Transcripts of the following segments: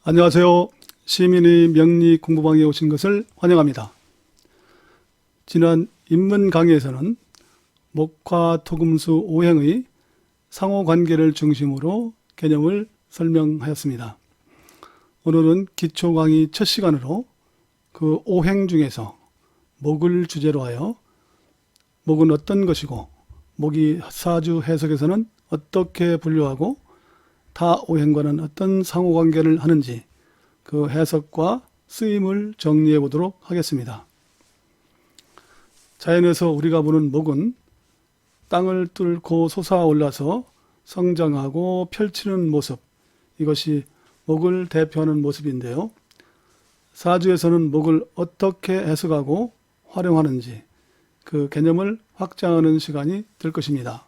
안녕하세요. 시민의 명리 공부방에 오신 것을 환영합니다. 지난 입문 강의에서는 목화, 토금수, 오행의 상호관계를 중심으로 개념을 설명하였습니다. 오늘은 기초 강의 첫 시간으로 그 오행 중에서 목을 주제로 하여 목은 어떤 것이고 목이 사주 해석에서는 어떻게 분류하고 타 오행과는 어떤 상호관계를 하는지 그 해석과 쓰임을 정리해 보도록 하겠습니다. 자연에서 우리가 보는 목은 땅을 뚫고 솟아올라서 성장하고 펼치는 모습, 이것이 목을 대표하는 모습인데요. 사주에서는 목을 어떻게 해석하고 활용하는지 그 개념을 확장하는 시간이 될 것입니다.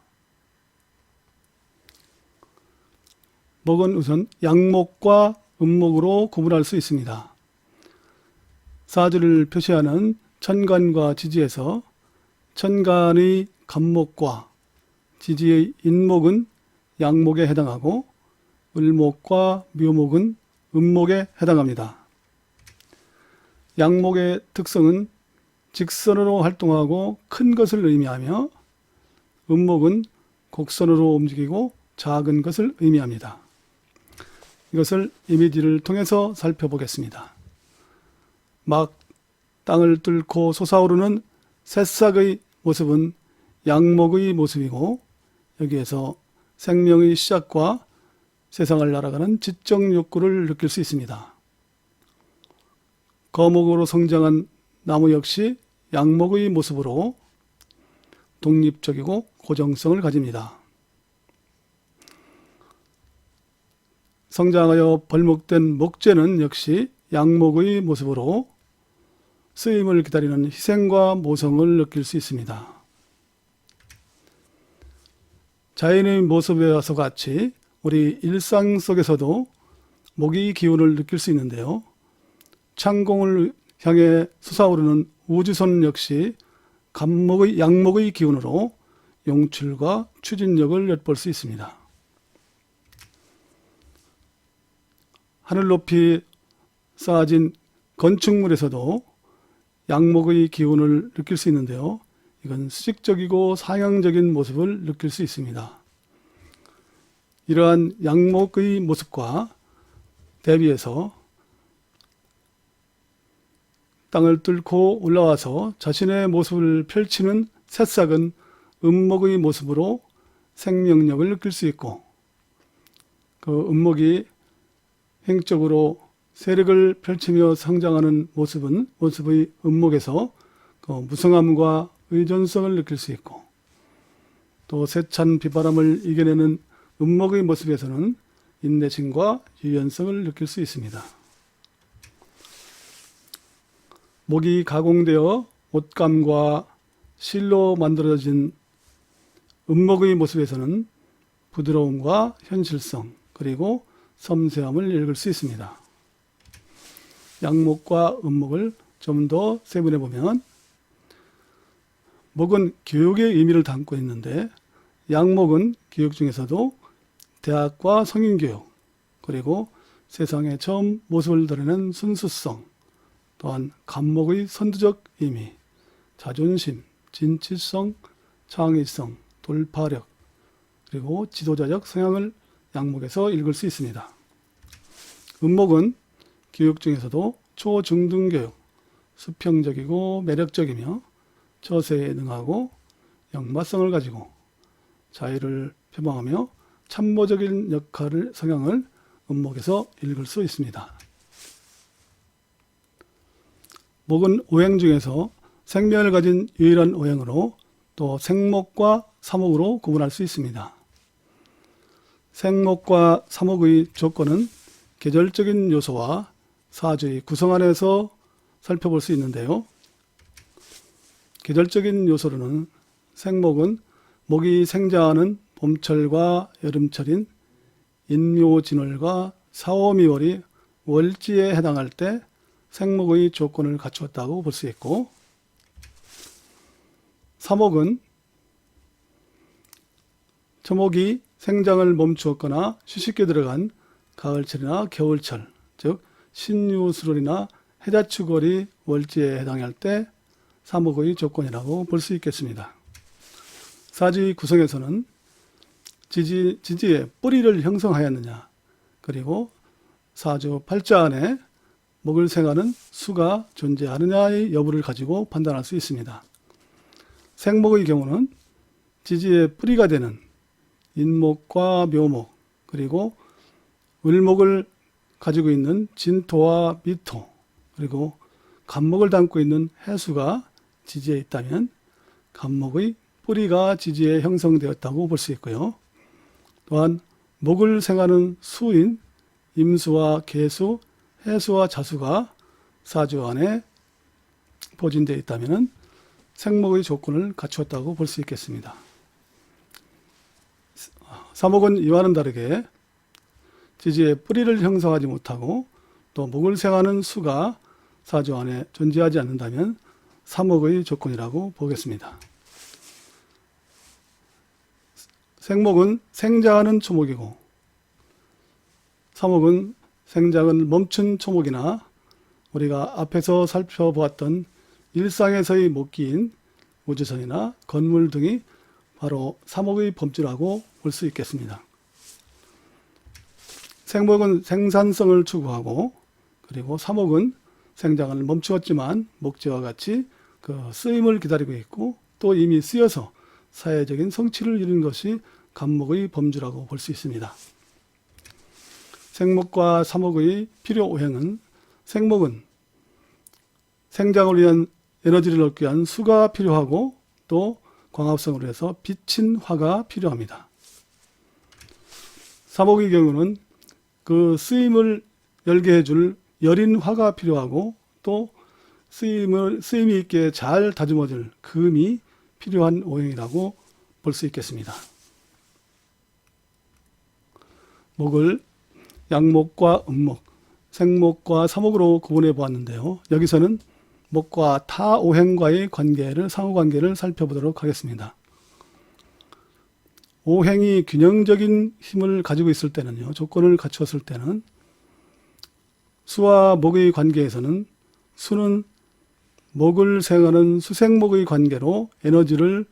목은 우선 양목과 음목으로 구분할 수 있습니다. 사주를 표시하는 천간과 지지에서 천간의 간목과 지지의 인목은 양목에 해당하고 을목과 묘목은 음목에 해당합니다. 양목의 특성은 직선으로 활동하고 큰 것을 의미하며 음목은 곡선으로 움직이고 작은 것을 의미합니다. 이것을 이미지를 통해서 살펴보겠습니다. 막 땅을 뚫고 솟아오르는 새싹의 모습은 양목의 모습이고 여기에서 생명의 시작과 세상을 날아가는 지적 욕구를 느낄 수 있습니다. 거목으로 성장한 나무 역시 양목의 모습으로 독립적이고 고정성을 가집니다. 성장하여 벌목된 목재는 역시 양목의 모습으로 쓰임을 기다리는 희생과 모성을 느낄 수 있습니다. 자연의 모습에서 같이 우리 일상 속에서도 목의 기운을 느낄 수 있는데요. 창공을 향해 솟아오르는 우주선 역시 양목의 기운으로 용출과 추진력을 엿볼 수 있습니다. 하늘 높이 쌓아진 건축물에서도 양목의 기운을 느낄 수 있는데요. 이건 수직적이고 상향적인 모습을 느낄 수 있습니다. 이러한 양목의 모습과 대비해서 땅을 뚫고 올라와서 자신의 모습을 펼치는 새싹은 음목의 모습으로 생명력을 느낄 수 있고 그 음목이 행적으로 세력을 펼치며 성장하는 모습의 음목에서 그 무성함과 의존성을 느낄 수 있고 또 세찬 비바람을 이겨내는 음목의 모습에서는 인내심과 유연성을 느낄 수 있습니다. 목이 가공되어 옷감과 실로 만들어진 음목의 모습에서는 부드러움과 현실성 그리고 섬세함을 읽을 수 있습니다. 양목과 음목을 좀 더 세분해 보면 목은 교육의 의미를 담고 있는데 양목은 교육 중에서도 대학과 성인교육 그리고 세상에 처음 모습을 드러내는 순수성 또한 간목의 선두적 의미, 자존심, 진취성, 창의성, 돌파력 그리고 지도자적 성향을 양목에서 읽을 수 있습니다. 음목은 교육 중에서도 초중등교육, 수평적이고 매력적이며 처세에 능하고 역마성을 가지고 자유를 표방하며 참모적인 성향을 음목에서 읽을 수 있습니다. 목은 오행 중에서 생명을 가진 유일한 오행으로 또 생목과 사목으로 구분할 수 있습니다. 생목과 사목의 조건은 계절적인 요소와 사주의 구성 안에서 살펴볼 수 있는데요. 계절적인 요소로는 생목은 목이 생장하는 봄철과 여름철인 인묘진월과 사오미월이 월지에 해당할 때 생목의 조건을 갖추었다고 볼 수 있고 사목은 초목이 생장을 멈추었거나 휴식기에 들어간 가을철이나 겨울철, 즉 신유술월이나 해자축월이 월지에 해당할 때 사목의 조건이라고 볼 수 있겠습니다. 사지 구성에서는 지지의 뿌리를 형성하였느냐, 그리고 사주 팔자 안에 목을 생하는 수가 존재하느냐의 여부를 가지고 판단할 수 있습니다. 생목의 경우는 지지의 뿌리가 되는 인목과 묘목, 그리고 을목을 가지고 있는 진토와 미토, 그리고 간목을 담고 있는 해수가 지지에 있다면 간목의 뿌리가 지지에 형성되었다고 볼 수 있고요. 또한 목을 생하는 수인 임수와 계수, 해수와 자수가 사주 안에 포진되어 있다면 생목의 조건을 갖추었다고 볼 수 있겠습니다. 사목은 이와는 다르게 지지의 뿌리를 형성하지 못하고 또 목을 생하는 수가 사주 안에 존재하지 않는다면 사목의 조건이라고 보겠습니다. 생목은 생장하는 초목이고 사목은 생장을 멈춘 초목이나 우리가 앞에서 살펴보았던 일상에서의 목기인 우주선이나 건물 등이 바로 사목의 범주라고 볼 수 있겠습니다. 생목은 생산성을 추구하고 그리고 사목은 생장을 멈추었지만 목재와 같이 그 쓰임을 기다리고 있고 또 이미 쓰여서 사회적인 성취를 이룬 것이 간목의 범주라고 볼 수 있습니다. 생목과 사목의 필요 오행은 생목은 생장을 위한 에너지를 얻기 위한 수가 필요하고 또 광합성으로 해서 빛인 화가 필요합니다. 사목의 경우는 그 쓰임을 열게 해줄 여린 화가 필요하고 또 쓰임이 있게 잘 다듬어줄 금이 필요한 오행이라고 볼 수 있겠습니다. 목을 양목과 음목, 생목과 사목으로 구분해 보았는데요. 여기서는 목과 타 오행과의 관계를, 상호관계를 살펴보도록 하겠습니다. 오행이 균형적인 힘을 가지고 있을 때는요, 조건을 갖추었을 때는 수와 목의 관계에서는 수는 목을 생하는 수생목의 관계로 에너지를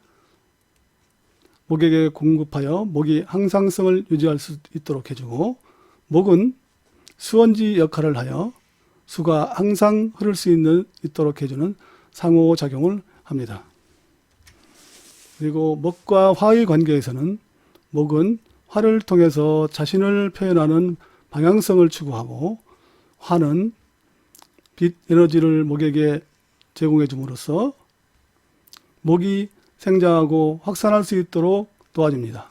목에게 공급하여 목이 항상성을 유지할 수 있도록 해주고, 목은 수원지 역할을 하여 수가 항상 흐를 수 있도록 해주는 상호작용을 합니다. 그리고 목과 화의 관계에서는 목은 화를 통해서 자신을 표현하는 방향성을 추구하고 화는 빛 에너지를 목에게 제공해 줌으로써 목이 생장하고 확산할 수 있도록 도와줍니다.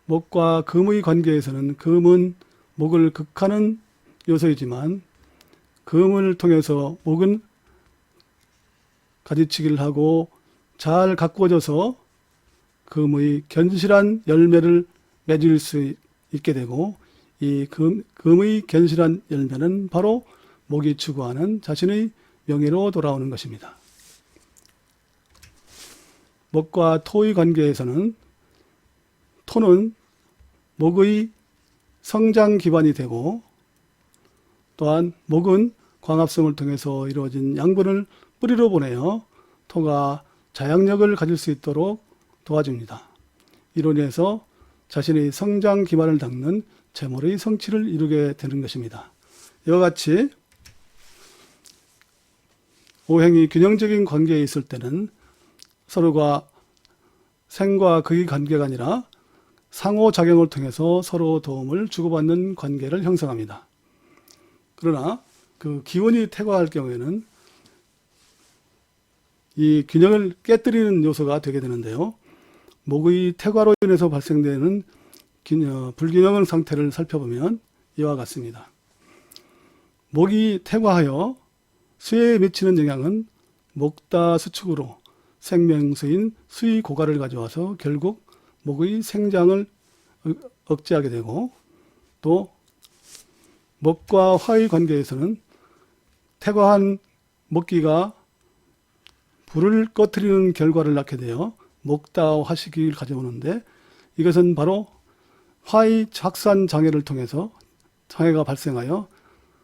목과 금의 관계에서는 금은 목을 극하는 요소이지만 금을 통해서 목은 가지치기를 하고 잘 가꾸어져서 금의 견실한 열매를 맺을 수 있게 되고, 이 금의 견실한 열매는 바로 목이 추구하는 자신의 명예로 돌아오는 것입니다. 목과 토의 관계에서는 토는 목의 성장 기반이 되고, 또한 목은 광합성을 통해서 이루어진 양분을 뿌리로 보내어 토가 자양력을 가질 수 있도록 도와줍니다. 이로 인해서 자신의 성장 기반을 닦는 재물의 성취를 이루게 되는 것입니다. 이와 같이 오행이 균형적인 관계에 있을 때는 서로가 생과 극의 관계가 아니라 상호작용을 통해서 서로 도움을 주고받는 관계를 형성합니다. 그러나 그 기운이 퇴화할 경우에는 이 균형을 깨뜨리는 요소가 되게 되는데요. 목의 퇴화로 인해서 발생되는 불균형 상태를 살펴보면 이와 같습니다. 목이 퇴화하여 수에 미치는 영향은 목다 수축으로 생명수인 수의 고갈을 가져와서 결국 목의 생장을 억제하게 되고, 또 목과 화의 관계에서는 퇴화한 목기가 불을 꺼트리는 결과를 낳게 되어 목다 화식을 가져오는데, 이것은 바로 화의 착산 장애를 통해서 장애가 발생하여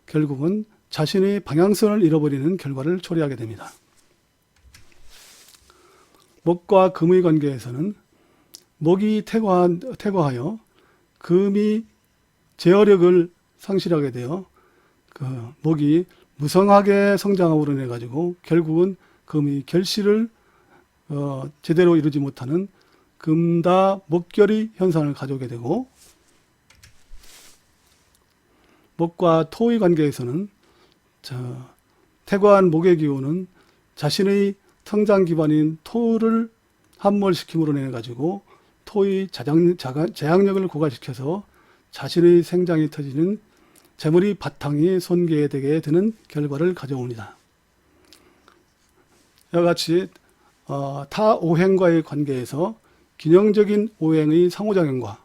결국은 자신의 방향성을 잃어버리는 결과를 초래하게 됩니다. 목과 금의 관계에서는 목이 퇴화하여 금이 제어력을 상실하게 되어 목이 무성하게 성장함으로 인해 가지고 결국은 금이 결실을 제대로 이루지 못하는 금다 목결의 현상을 가져오게 되고, 목과 토의 관계에서는 퇴화한 목의 기운은 자신의 성장 기반인 토를 함몰시킴으로 인해 가지고 토의 제약력을 고갈시켜서 자신의 생장이 터지는 재물의 바탕이 손괴되게 되는 결과를 가져옵니다. 이와 같이 타 오행과의 관계에서 균형적인 오행의 상호작용과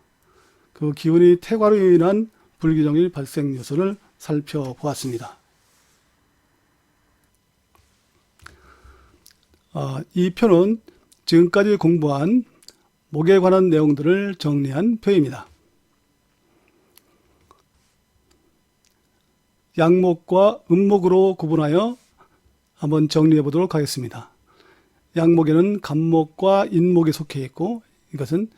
그 기운의 퇴과로 인한 불균형의 발생 요소를 살펴보았습니다. 이 표는 지금까지 공부한 목에 관한 내용들을 정리한 표입니다. 양목과 음목으로 구분하여 한번 정리해 보도록 하겠습니다. 양목에는 간목과 인목이 속해 있고, 이것은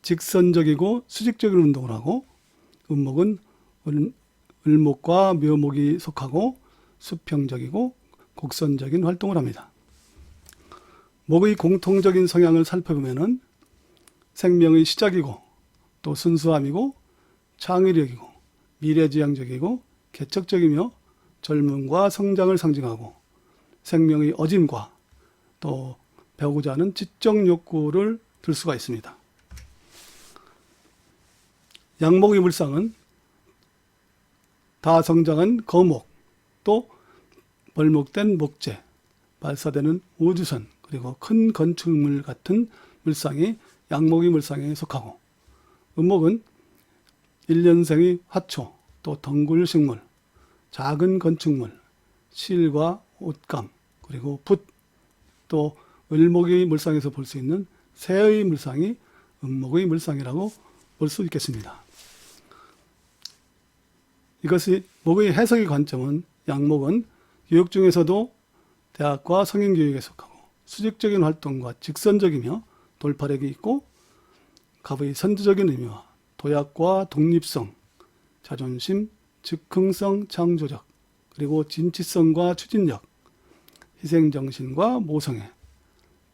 직선적이고 수직적인 운동을 하고, 음목은 을목과 묘목이 속하고 수평적이고 곡선적인 활동을 합니다. 목의 공통적인 성향을 살펴보면 생명의 시작이고 또 순수함이고 창의력이고 미래지향적이고 개척적이며 젊음과 성장을 상징하고 생명의 어짐과 또 배우고자 하는 지적 욕구를 들 수가 있습니다. 양목의 물상은 다 성장한 거목, 또 벌목된 목재, 발사되는 우주선, 그리고 큰 건축물 같은 물상이 양목의 물상에 속하고, 음목은 1년생의 화초, 또 덩굴식물, 작은 건축물, 실과 옷감, 그리고 붓, 또 을목의 물상에서 볼 수 있는 새의 물상이 음목의 물상이라고 볼 수 있겠습니다. 이것이 목의 해석의 관점은 양목은 교육 중에서도 대학과 성인교육에 속하고 수직적인 활동과 직선적이며 돌파력이 있고, 갑의 선두적인 의미와 도약과 독립성, 자존심, 즉흥성, 창조적, 그리고 진취성과 추진력, 희생정신과 모성애,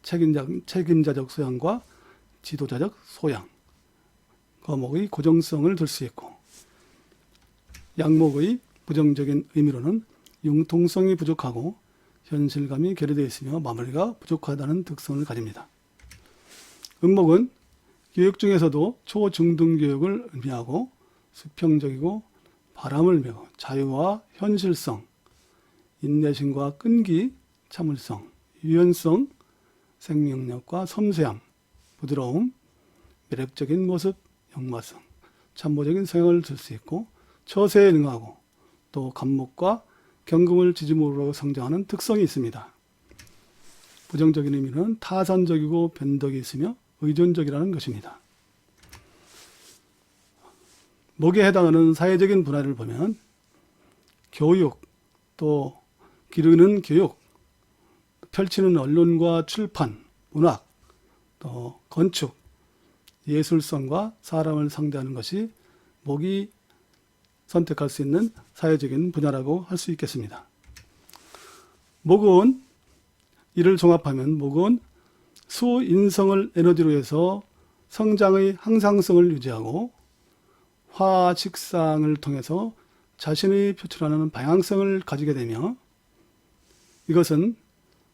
책임자적 소양과 지도자적 소양, 거목의 고정성을 들 수 있고, 양목의 부정적인 의미로는 융통성이 부족하고 현실감이 결여되어 있으며 마무리가 부족하다는 특성을 가집니다. 음목은 교육 중에서도 초중등 교육을 의미하고 수평적이고 바람을 메고 자유와 현실성, 인내심과 끈기, 참을성, 유연성, 생명력과 섬세함, 부드러움, 매력적인 모습, 역마성, 참모적인 성향을 줄 수 있고 처세에 능하고 또 간목과 경금을 지지모로 성장하는 특성이 있습니다. 부정적인 의미는 타산적이고 변덕이 있으며 의존적이라는 것입니다. 목에 해당하는 사회적인 분야를 보면 교육, 또 기르는 교육, 펼치는 언론과 출판, 문학, 또 건축, 예술성과 사람을 상대하는 것이 목이 선택할 수 있는 사회적인 분야라고 할 수 있겠습니다. 목은 이를 종합하면 목은 수인성을 에너지로 해서 성장의 항상성을 유지하고 화식상을 통해서 자신이 표출하는 방향성을 가지게 되며, 이것은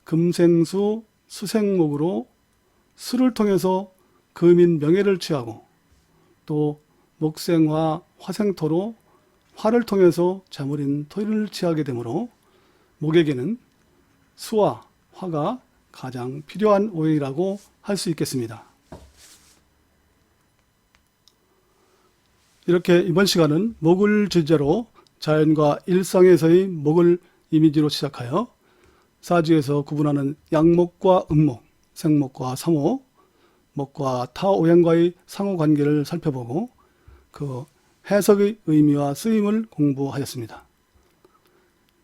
금생수 수생목으로 수를 통해서 금인 명예를 취하고, 또 목생화 화생토로 화를 통해서 재물인 토를 취하게 되므로 목에게는 수와 화가 가장 필요한 오행이라고 할 수 있겠습니다. 이렇게 이번 시간은 목을 주제로 자연과 일상에서의 목을 이미지로 시작하여 사주에서 구분하는 양목과 음목, 생목과 삼목, 목과 타 오행과의 상호관계를 살펴보고 그 해석의 의미와 쓰임을 공부하였습니다.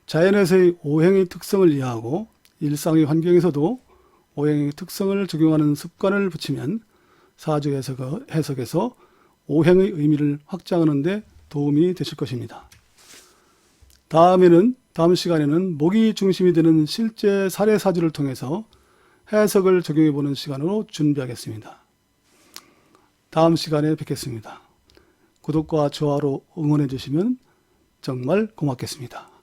자연에서의 오행의 특성을 이해하고 일상의 환경에서도 오행의 특성을 적용하는 습관을 붙이면 사주 해석에서 오행의 의미를 확장하는 데 도움이 되실 것입니다. 다음 시간에는 목이 중심이 되는 실제 사례 사주를 통해서 해석을 적용해 보는 시간으로 준비하겠습니다. 다음 시간에 뵙겠습니다. 구독과 좋아로 응원해 주시면 정말 고맙겠습니다.